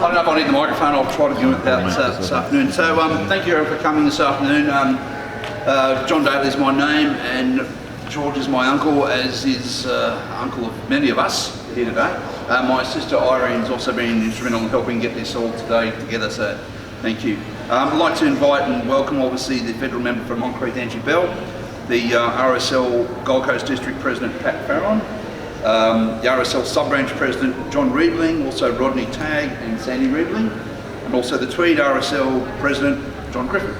don't know if I need the microphone, I'll try to do it this afternoon. So thank you for coming this afternoon. John David is my name, and George is my uncle, as is uncle of many of us here today. My sister Irene's also been instrumental in helping get this all today together, so thank you. I'd like to invite and welcome obviously the federal member for Moncrief, Angie Bell, the RSL Gold Coast District President Pat Farron, the RSL Sub-Branch President John Riebling, also Rodney Tagg and Sandy Riebling, and also the Tweed RSL President John Griffin.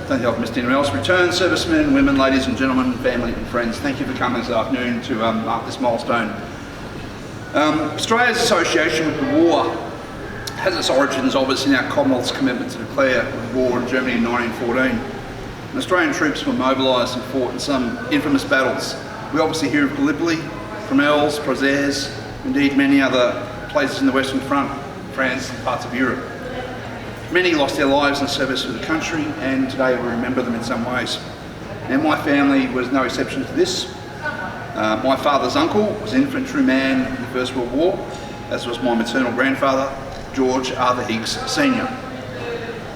Don't think I've missed anyone else. Returned servicemen, women, ladies and gentlemen, family and friends, thank you for coming this afternoon to mark this milestone. Australia's association with the war has its origins obviously in our Commonwealth's commitment to declare war in Germany in 1914. And Australian troops were mobilised and fought in some infamous battles. We obviously hear of Gallipoli, Fromelles, Pozieres, indeed many other places in the Western Front, France and parts of Europe. Many lost their lives in service for the country, and today we remember them in some ways. And my family was no exception to this. My father's uncle was an infantryman in the First World War, as was my maternal grandfather, George Arthur Higgs Sr.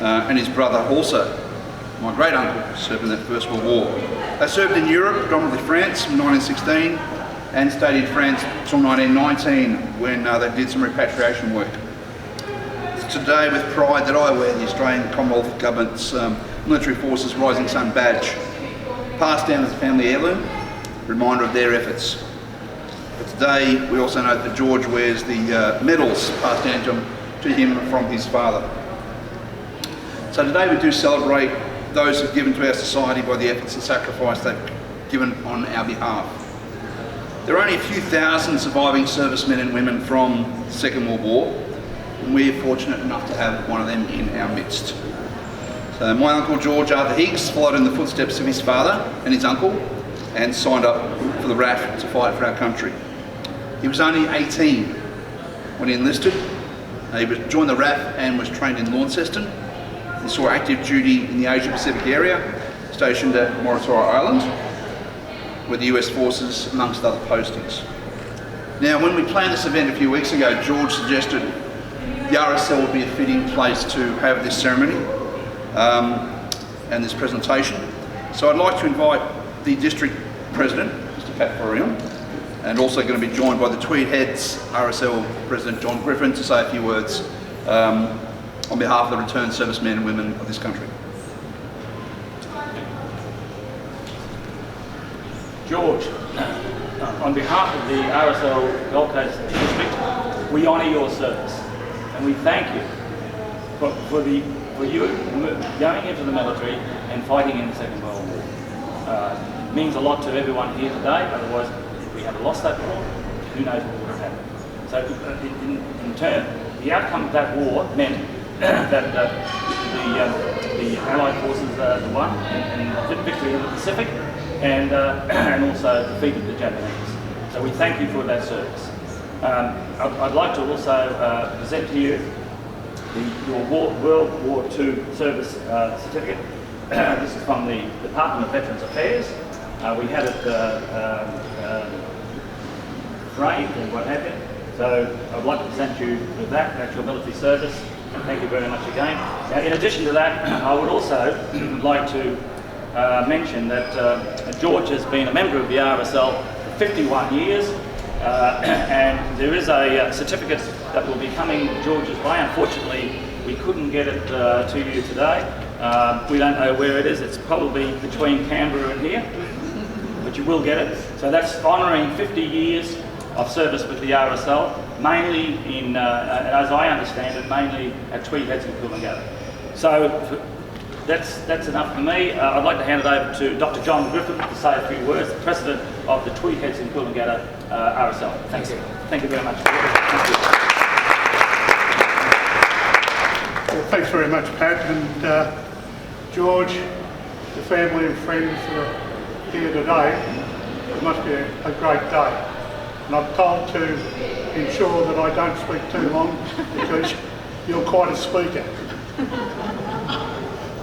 And his brother also, my great uncle, served in that First World War. They served in Europe, predominantly France, from 1916, and stayed in France until 1919 when they did some repatriation work. It's today with pride that I wear the Australian Commonwealth Government's Military Forces Rising Sun badge, passed down as a family heirloom, a reminder of their efforts. But today we also note that George wears the medals passed down to him from his father. So today we do celebrate those who've given to our society by the efforts and sacrifice they've given on our behalf. There are only a few thousand surviving servicemen and women from the Second World War, and we're fortunate enough to have one of them in our midst. So my uncle George Arthur Higgs followed in the footsteps of his father and his uncle and signed up for the RAF to fight for our country. He was only 18 when he enlisted. He joined the RAF and was trained in Launceston. He saw active duty in the Asia Pacific area, stationed at Moratuwa Island, with the US forces, amongst other postings. Now, when we planned this event a few weeks ago, George suggested the RSL would be a fitting place to have this ceremony and this presentation. So I'd like to invite the District President, Mr. Pat Farron, and also going to be joined by the Tweed Heads RSL President John Griffin to say a few words on behalf of the returned servicemen and women of this country. George, on behalf of the RSL Gold Coast District, we honour your service and we thank you for you going into the military and fighting in the Second World War. It means a lot to everyone here today, otherwise if we had lost that war, who knows what would have happened. So in turn, the outcome of that war meant that the Allied forces won and victory in the Pacific, and also defeated the Japanese. So we thank you for that service. I'd like to also present to you your World War II service certificate. This is from the Department of Veterans Affairs. We had it framed and what have you. So I'd like to present you with that. That's your military service. And thank you very much again. Now, in addition to that, I would also like to mention that George has been a member of the RSL for 51 years, and there is a certificate that will be coming George's way. Unfortunately, we couldn't get it to you today. We don't know where it is. It's probably between Canberra and here, but you will get it. So that's honouring 50 years of service with the RSL, mainly in, as I understand it, mainly at Tweed Heads in Coolangatta. So that's enough for me. I'd like to hand it over to Dr. John Griffin to say a few words, the President of the Tweed Heads in Coolangatta RSL. Thank you. Thank you very much. Thank you. Well, thanks very much, Pat, and George, the family and friends that are here today. It must be a great day. And I'm told to ensure that I don't speak too long because you're quite a speaker.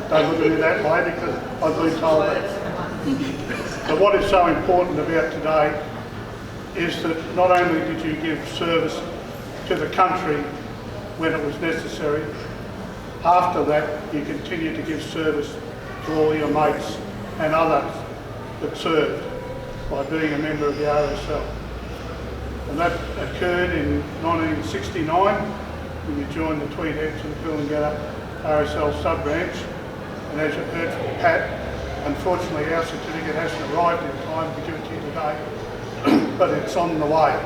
Don't look at me that way because I've been told that. But what is so important about today is that not only did you give service to the country when it was necessary. After that, you continued to give service to all your mates and others that served by being a member of the RSL. And that occurred in 1969 when you joined the Tweed Heads and Coolangatta RSL sub-branch. And as you heard from Pat, unfortunately our certificate hasn't arrived in time to give it to you today, but it's on the way.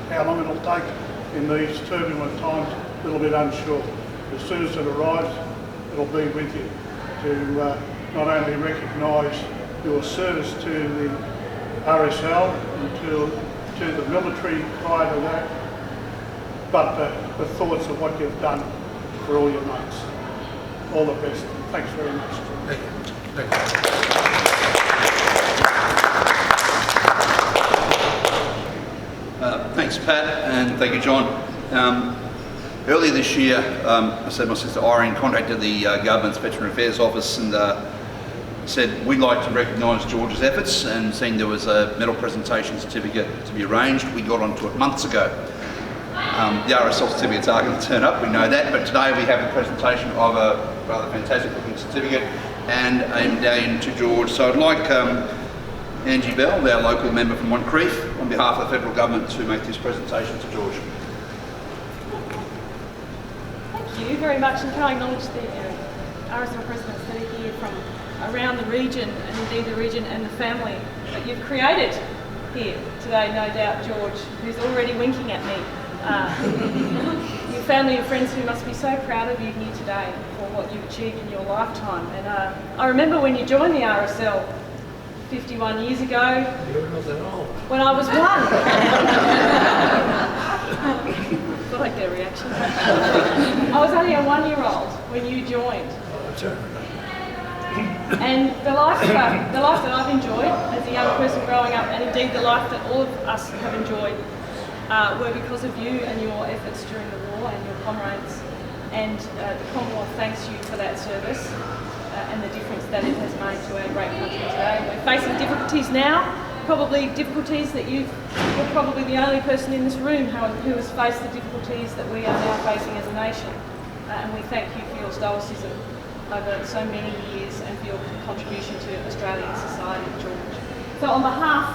How long it'll take in these turbulent times, a little bit unsure. As soon as it arrives, it'll be with you to not only recognise your service to the RSL and to the military prior to that, but the thoughts of what you've done for all your mates. All the best. Thanks very much. Thank you. Thank you. Thanks, Pat, and thank you, John. Earlier this year, I said my sister Irene contacted the government's Veteran Affairs Office and said we'd like to recognise George's efforts, and seeing there was a medal presentation certificate to be arranged, we got onto it months ago. The RSL certificates are going to turn up, we know that, but today we have a presentation of a rather fantastic looking certificate and a medallion to George. So I'd like Angie Bell, our local member from Moncrief, on behalf of the federal government to make this presentation to George. Thank you very much, and can I acknowledge the RSL presidents that are here from around the region, and indeed the region and the family that you've created here today, no doubt, George, who's already winking at me. Your family and friends who must be so proud of you here today for what you've achieved in your lifetime. And I remember when you joined the RSL 51 years ago, when I was one. Thought I'd get a reaction. I was only a 1-year-old when you joined. And the life that I've enjoyed as a young person growing up, and indeed the life that all of us have enjoyed, were because of you and your efforts during the war and your comrades. And the Commonwealth thanks you for that service and the difference that it has made to our great country today. We're facing difficulties now, probably difficulties that you're probably the only person in this room who has faced the difficulties that we are now facing as a nation. And we thank you for your stoicism over so many years and for your contribution to Australian society, George. So on behalf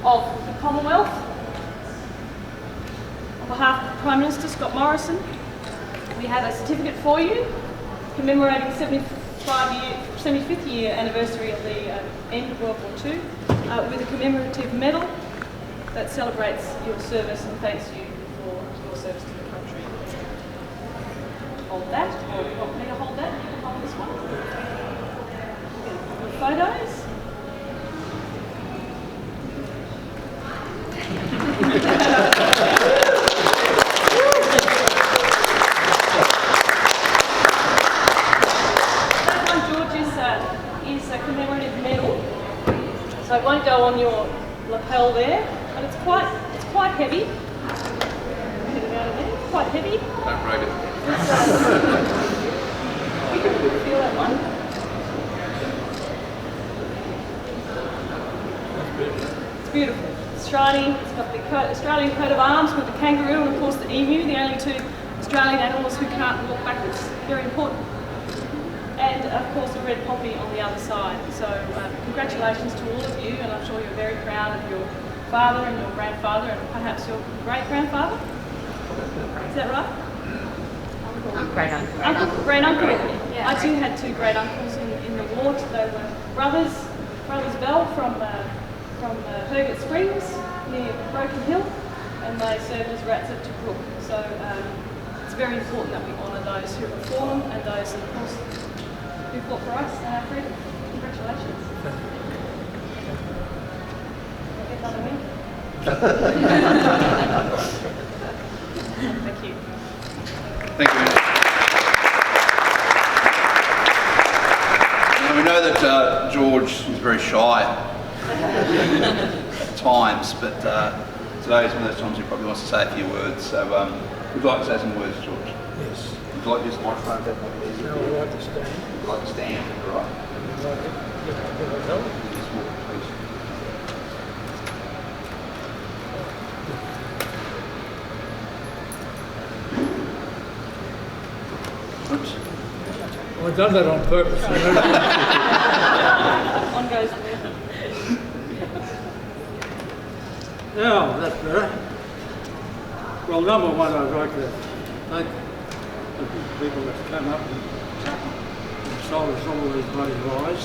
of the Commonwealth, on behalf of Prime Minister Scott Morrison, we have a certificate for you commemorating the 75th year anniversary of the end of World War II with a commemorative medal that celebrates your service and thanks you for your service to the country. Hold that, or you want me to hold that? You can hold this one. Your photos. That one, George, is a commemorative medal. So it won't go on your lapel there, but it's quite heavy. Get it out of there. It's quite heavy. Don't break it. You can feel that one. It's beautiful. It's shiny. It's got the Australian coat of arms with the kangaroo and of course the emu, the only two Australian animals who can't walk backwards. Very important. And of course a red poppy on the other side. So congratulations to all of you, and I'm sure you're very proud of your father and your grandfather and perhaps your great-grandfather. Is that right? Great-uncle. Great-uncle. Yeah, I too had two great-uncles in the war. They were brothers Bell from Hergate Springs near Broken Hill, and they served as rats at Tobruk. So it's very important that we honour those who have fallen and those, of course, who fought for us and our freedom. Congratulations. Get another win. Thank you. Thank you. Now, we know that George is very shy at times, but today is one of those times he probably wants to say a few words. So we'd like to say some words, George. Yes. Would you like to use the microphone? That might be easier. No, I'd like to stand. Would you like to stand? All right. I'd like to get a medal. Just walk, please. Oops. I've done that on purpose. On goes the Now, that's better. Well, number one, I'd like to thank the people that came up and told us all these bloody lies.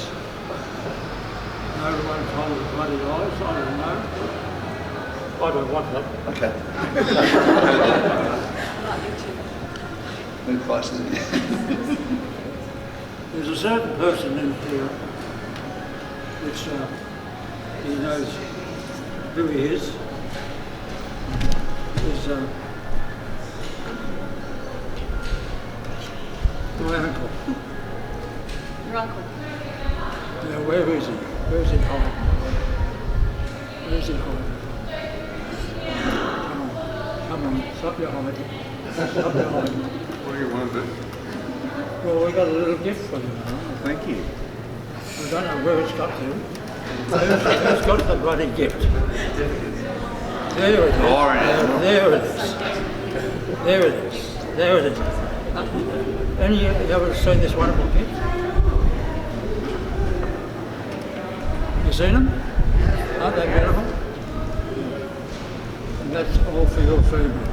No one told us bloody lies, I don't know. I don't want them. Okay. Move closer. There's a certain person in here which he knows who he is. Is my uncle. Your uncle. Now, where is he? Where's he hiding? Where's he hiding? Come on, stop your hiding. Stop your hiding. What do you want to do? Well, we got a little gift for you now. Thank you. I don't know where it's got to. Who's got the bloody gift? There it is. There it is. There it is. There it is. Any of you ever seen this wonderful gift? You seen them? Aren't they beautiful? And that's all for your family.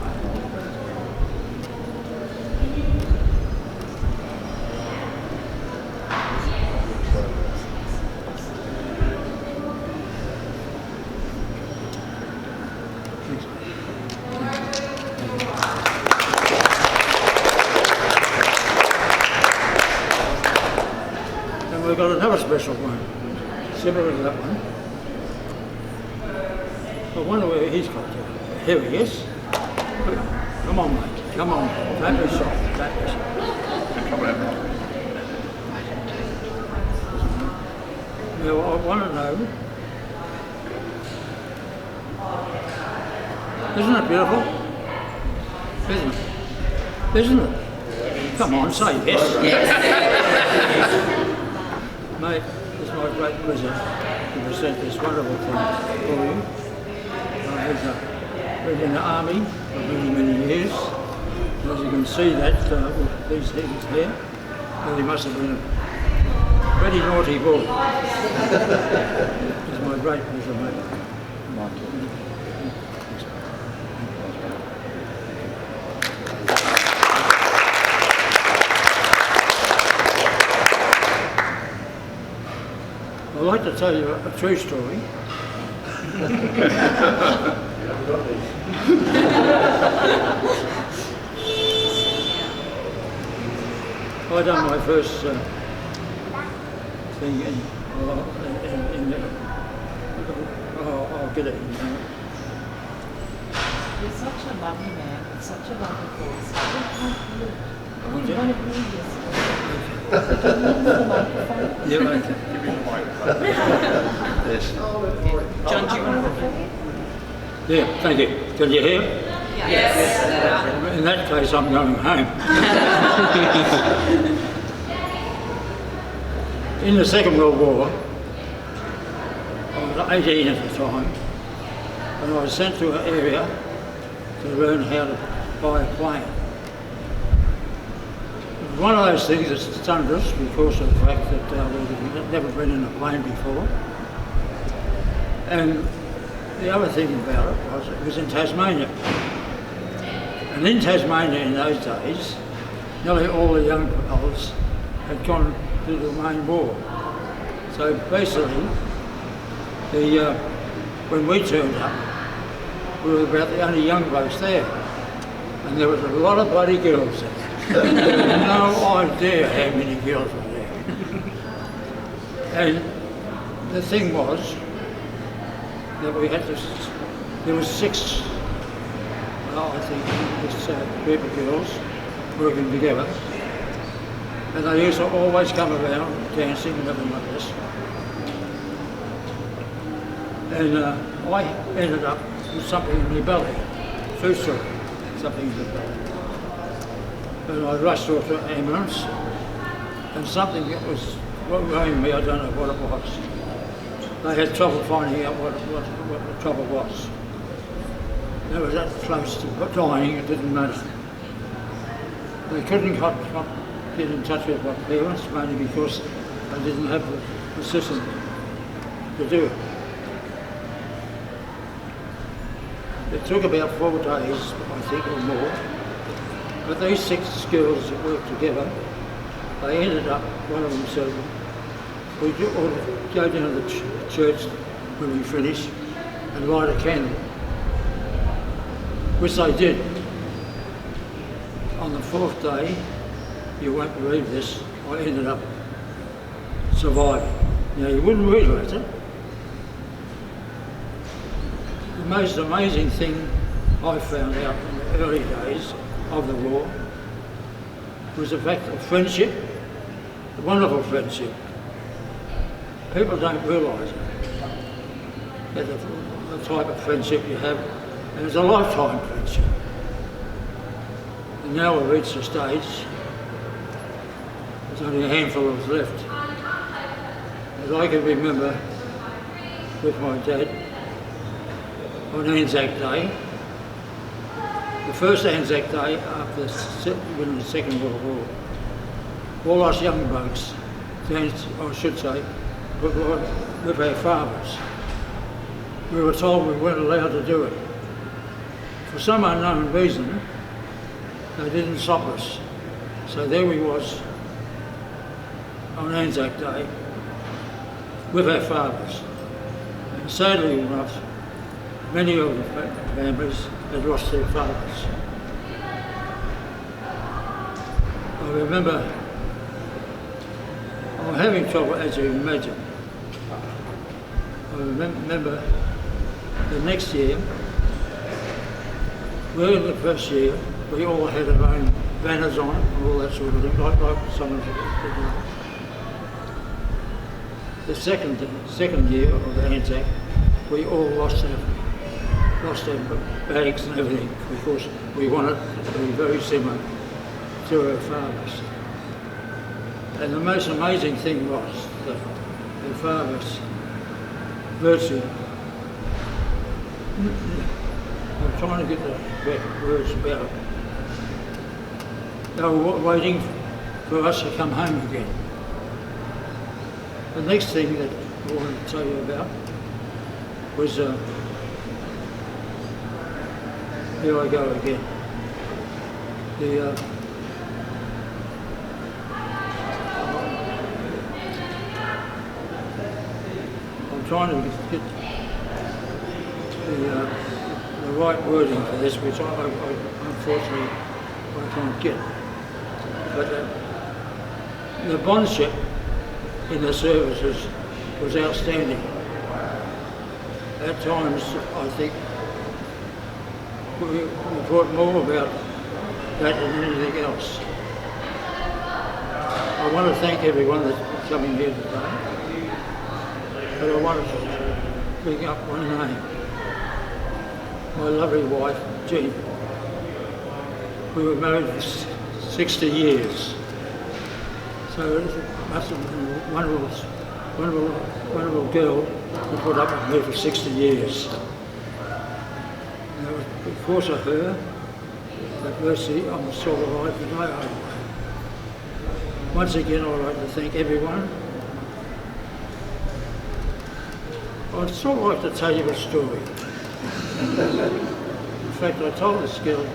And we've got another special one, similar to that one. I wonder where he's got to. Here he is. Come on, mate. Come on. Don't be soft. Don't be soft. Now, I want to know, isn't it beautiful? Isn't it? Isn't it? Come on, say yes. Mate, it's my great pleasure to present this wonderful thing for you. He's been in the army for many, many years. As you can see that with these things here, well, he must have been a pretty naughty boy. It's my great pleasure, mate. I'd like to tell you a true story. I done my first thing in the, I'll get it in a minute. You're such a lovely man, with such a lovely voice. I Would you? want to believe you. The microphone. Yeah, okay. Give me the microphone. Yes. John, do you want to? Yeah, thank you. Can you hear? Yes. In that case, I'm going home. In the Second World War, I was 18 at the time, and I was sent to an area to learn how to fly a plane. It was one of those things that stunned us because of the fact that we'd never been in a plane before. And the other thing about it was in Tasmania. And in Tasmania in those days, nearly all the young fellas had gone to the main war. So basically, when we turned up, we were about the only young blokes there. And there was a lot of bloody girls there. No idea how many girls were there. And the thing was that we had to, there was 6, I think, this group of girls working together. And they used to always come around dancing and everything like this. And I ended up with something in my belly, true story, something in my belly. And I rushed off to an ambulance, and something that was worrying me, I don't know what it was. They had trouble finding out what the trouble was. They were that close to dying, it didn't matter. They couldn't get in touch with my parents, mainly because I didn't have the system to do it. It took about 4 days, I think, or more. But these 6 girls that worked together, they ended up, one of them said, we ought to go down to the church when we finish and light a candle, which they did. On the 4th day, you won't believe this, I ended up surviving. Now, you wouldn't realise it. The most amazing thing I found out in the early days of the war was the fact of friendship, a wonderful friendship. People don't realise it, that the type of friendship you have, and it's a lifetime friendship. And now we've reached a stage, there's only a handful of us left. As I can remember with my dad, on Anzac Day, the first Anzac Day after winning the Second World War, all us young blokes danced, I should say, with our fathers. We were told we weren't allowed to do it. For some unknown reason, they didn't stop us. So there we was on Anzac Day with our fathers. And sadly enough, many of the families had lost their fathers. I remember, I'm having trouble, as you imagine. I remember the next year, well, in the first year, we all had our own banners on and all that sort of thing, like some of it. The second year of the Anzac, we all lost our bags and everything because we wanted to be very similar to our fathers. And the most amazing thing was that our fathers virtually, I'm trying to get the correct words about it, they were waiting for us to come home again. The next thing that I wanted to tell you about was, here I go again, I'm trying to get the right wording for this, which I unfortunately I can't get. But the bondship in the services was outstanding. At times, I think, we thought more about that than anything else. I want to thank everyone that's coming here today, but I want to bring up one name. My lovely wife, Jean. We were married for 60 years. So it must have been a wonderful girl who put up with me for 60 years. And it was because of her that virtually I'm still alive today. Once again, I'd like to thank everyone. I'd sort of like to tell you a story. In fact, I told this girl,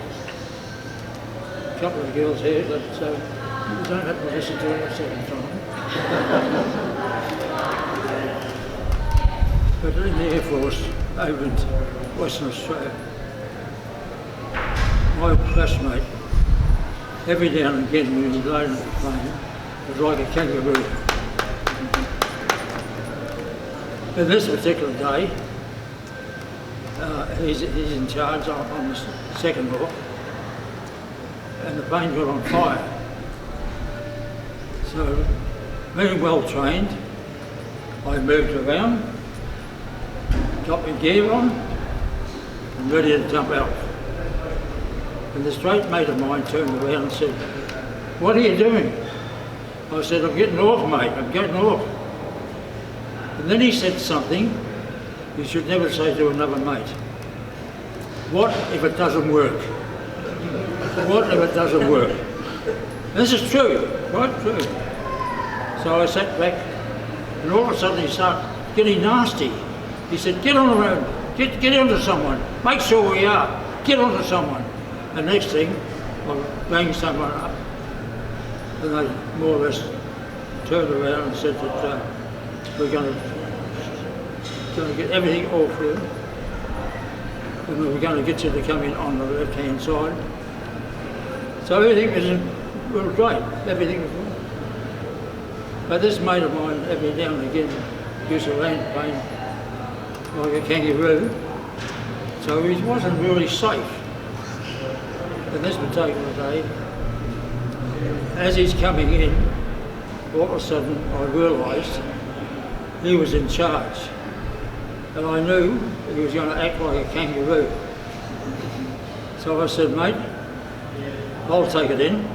a couple of girls here, that you don't have to listen to it a second time. But in the Air Force, over in Western Australia, my classmate, every now and again when he loaded the plane, was like a kangaroo. And this particular day, he's in charge on the second floor, and the plane got on fire. So, being well trained, I moved around, got my gear on, and ready to jump out. And the straight mate of mine turned around and said, "What are you doing?" I said, "I'm getting off, mate, I'm getting off." And then he said something you should never say to another mate. "What if it doesn't work? What if it doesn't work?" This is true, quite true. So I sat back, and all of a sudden he started getting nasty. He said, get on the road, get onto someone, make sure we are, get onto someone. And next thing, I rang someone up, and they more or less turned around and said that we're going to get everything all through, and we were going to get you to come in on the left-hand side. So everything was great, everything was good. But this mate of mine, every now and again, used to land pain like a kangaroo, so he wasn't really safe. And this particular day, as he's coming in, all of a sudden I realised he was in charge. And I knew he was going to act like a kangaroo. So I said, mate, I'll take it in.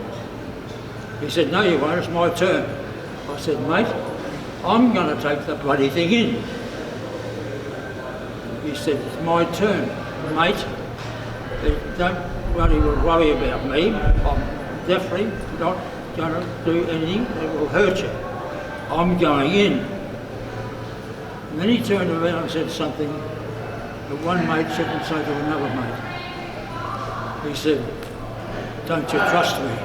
He said, no you won't, it's my turn. I said, mate, I'm going to take the bloody thing in. He said, it's my turn, mate. Don't worry about me. I'm definitely not going to do anything that will hurt you. I'm going in. And then he turned around and said something that one mate shouldn't say to another mate. He said, don't you trust me?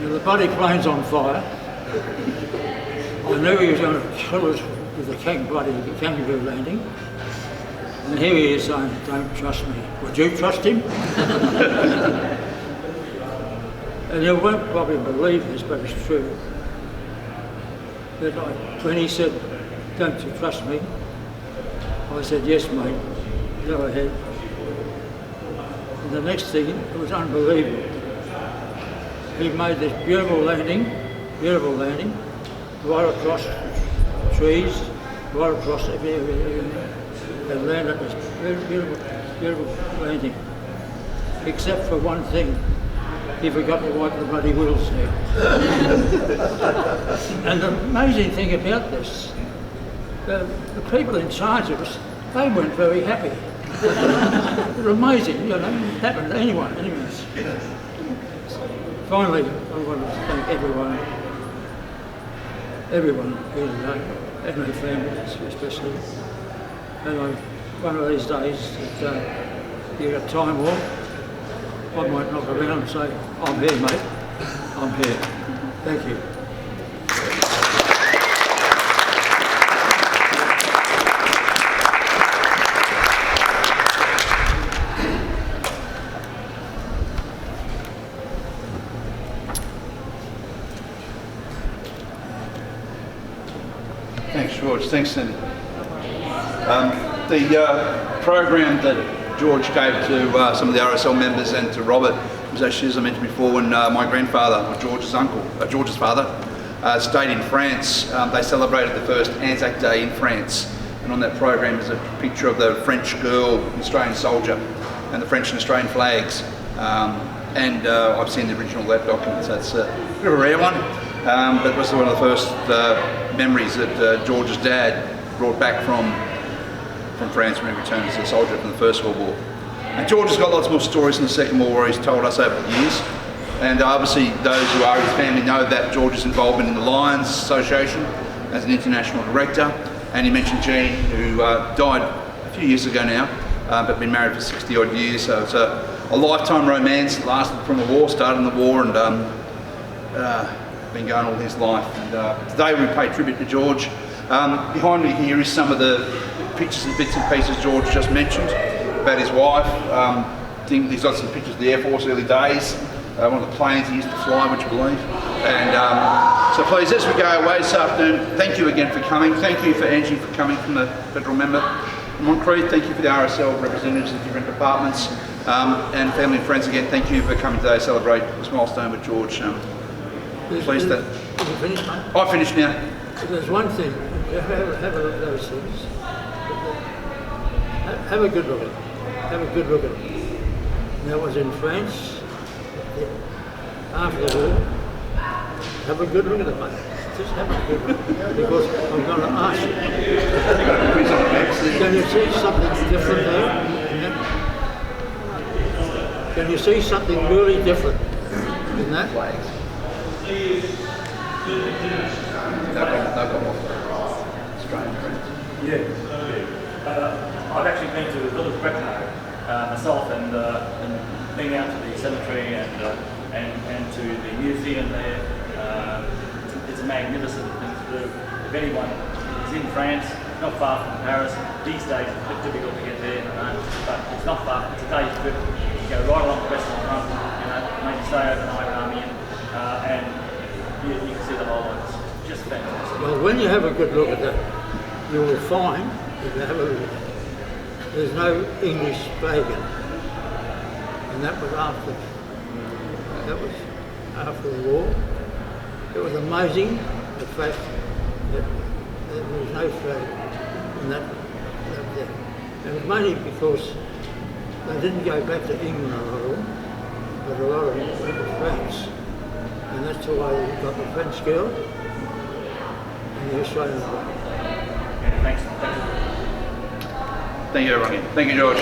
Now, the bloody plane's on fire. I knew he was going to kill us with the kangaroo landing. And here he is saying, don't trust me. Would you trust him? And you won't probably believe this, but it's true. That when he said, don't you trust me? I said, yes mate, go ahead. And the next thing, it was unbelievable. He made this beautiful landing, right across the trees, right across everything, and landed this beautiful landing. Except for one thing, he forgot to wipe the bloody wheels there. And the amazing thing about this, the people in charge of us, they weren't very happy. It was amazing, you know, it happened to anyone. Anyways. Finally, I want to thank everyone here today, and my family especially. And one of these days, that you got time off, I might knock around and say, I'm here, mate. I'm here. Thank you. Thanks, George. Thanks, Cindy. The program that George gave to some of the RSL members and to Robert was actually, as I mentioned before, when my grandfather, or George's father, stayed in France. They celebrated the first Anzac Day in France, and on that program is a picture of the French girl, an Australian soldier, and the French and Australian flags. I've seen the original of that document, so it's a bit of a rare one, but it was one of the first memories that George's dad brought back from France when he returned as a soldier from the First World War. And George has got lots more stories from the Second World War he's told us over the years. And obviously those who are his family know about George's involvement in the Lions Association as an international director. And he mentioned Jean, who died a few years ago now, but been married for 60 odd years. So it's a lifetime romance, lasted from the war, started in the war, and been going all his life. And today we pay tribute to George. Behind me here is some of the pictures and bits and pieces George just mentioned about his wife. He's got some pictures of the Air Force early days, one of the planes he used to fly, would you believe? And so please, as we go away this afternoon, thank you again for coming. Thank you for Angie for coming from the federal member. Moncrief, thank you for the RSL representatives of different departments. And family and friends again, thank you for coming today to celebrate this milestone with George. Pleased that... Is it finished, mate? I've finished now. There's one thing, have a look at those things. Have a good look at it. Have a good look at it. That was in France, after the war. Have a good look at it, mate. Just have a good look. Because I'm going to ask you. Can you see something different there? Can you see something really different? in that. Flags. No problem. Australian friends. I've actually been to the village Bretno myself, and been out to the cemetery and to the museum there. It's a magnificent thing to do. If anyone is in France, not far from Paris, these days it's a bit difficult to get there, but it's not far. It's a day's trip. You go right along the western front, maybe stay overnight at Amiens, and you can see the whole lot. It's just fantastic. Well, when you have a good look at that, you will find, if you have a look at it, there's no English flag in it. And that was after the war. It was amazing, the fact that there was no flag in that there. And it was mainly because they didn't go back to England a lot of them, but a lot of them went to France. And that's why you got the French girl and the Australian girl. Yeah, thanks. Thank you, everyone. Thank you, George.